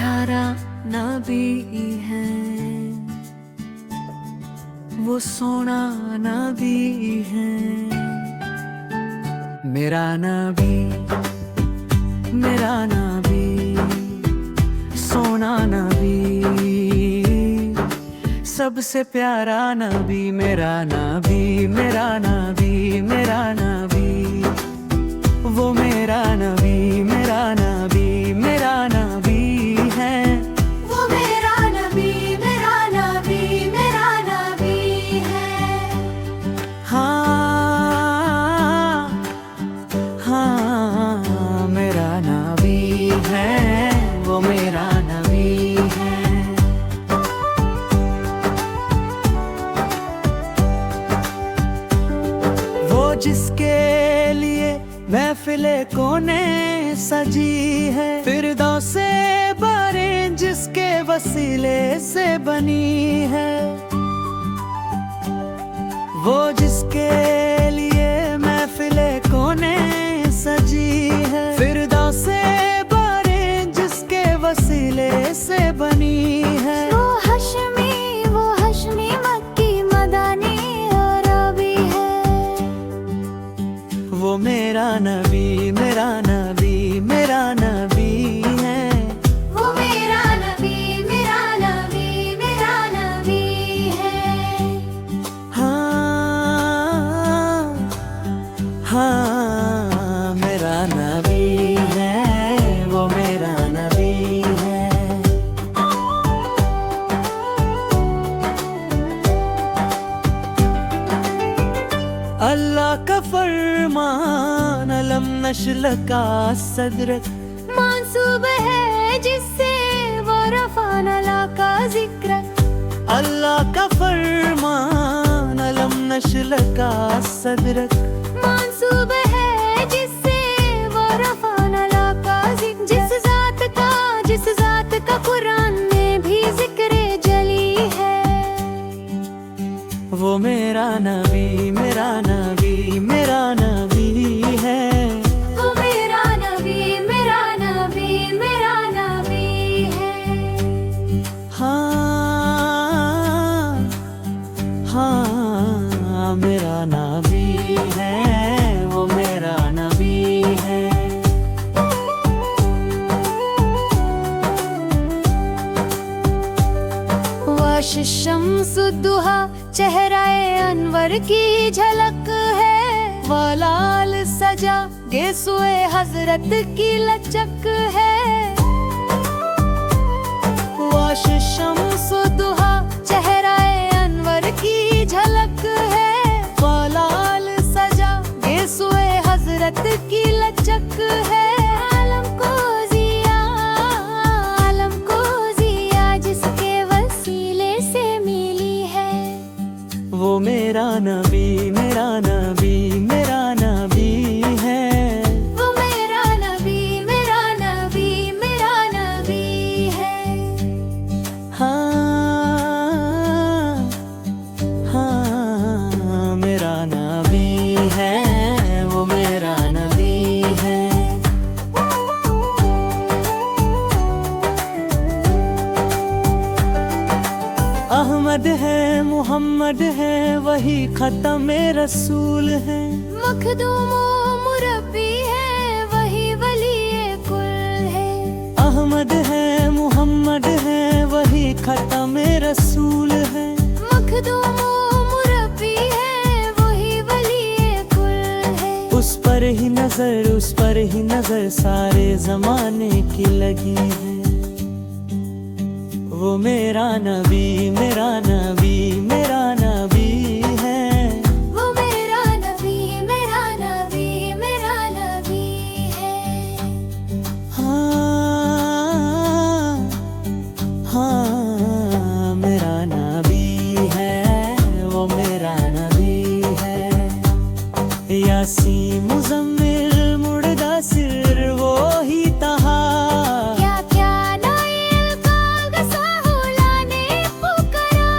प्यारा नबी है, वो सोना नबी है। मेरा नबी, मेरा नबी, सोना नबी, सबसे प्यारा नबी। मेरा नबी, मेरा नबी, मेरा नबी, वो मेरा नबी, मेरा नबी, मेरा नबी है। वो मेरा नबी, मेरा नबी, मेरा नबी है। हाँ हाँ, मेरा नबी है, वो मेरा नबी है। वो जिसके लिए महफिले कोने सजी है, फिरदौसे बारे जिसके वसीले से बनी है। वो जिसके लिए महफिले कोने सजी है, फिरदौसे बारे जिसके वसीले से बनी है। वो हश्मी मक्की मदानी अरबी है। वो मेरा नबी, मेरा नबी, मेरा नबी है। वो मेरा नबी, मेरा नबी, मेरा नबी है। हाँ हाँ, मेरा नबी है, वो मेरा नबी है। अल्लाह का फरमान अलम नश्ल का सदरक, मंसूब है जिससे वो रफ़ाना ला का जिक्र। अल्लाह का फरमान अलम नश्ल का सदरक, मंसूब है जिससे वो रफ़ाना ला का जिक्र। जिस ज़ात का कुरान में भी जिक्र जली है। वो मेरा नबी, मेरा नबी, मेरा नबी है। वो मेरा नबी, मेरा नबी, मेरा नबी है। हाँ हाँ, मेरा नबी है, वो मेरा नबी है। वाश शम्सुद्दुहा चेहराए अनवर की झलक है। वलाल सजा गेसुए हजरत की लचक है। वाश शम्सुद्दुहा चेहराए अनवर की झलक है। वलाल सजा गेसुए हजरत की लचक है। आलम को जिया जिसके वसीले से मिली है। वो मेरा नबी, मेरा नबी, मेरा नबी है। वो मेरा नबी, मेरा नबी, मेरा नबी है। हाँ हाँ, मेरा नबी है, वो मेरा नबी है। अहमद है, मोहम्मद है, वही खत्म रसूल है। मखदूम मुरब्बी है, वही वली कुल है। अहमद है, मोहम्मद है, वही खत्म रसूल है। मखदूम मुरब्बी है, वही वली कुल है। उस पर ही नजर सारे जमाने की लगी है। वो मेरा नबी, मेरा नबी, मेरा नबी है। वो मेरा नबी, मेरा नबी, मेरा नबी है। हाँ हाँ, मेरा नबी है, वो मेरा नबी है। यासीन मुज़म्मिल मुर्दासिर वो ही तहा। क्या नाइल काग साहुला ने पुकारा।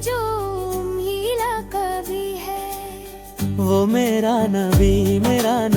जो मिला कभी है। वो मेरा नबी, मेरा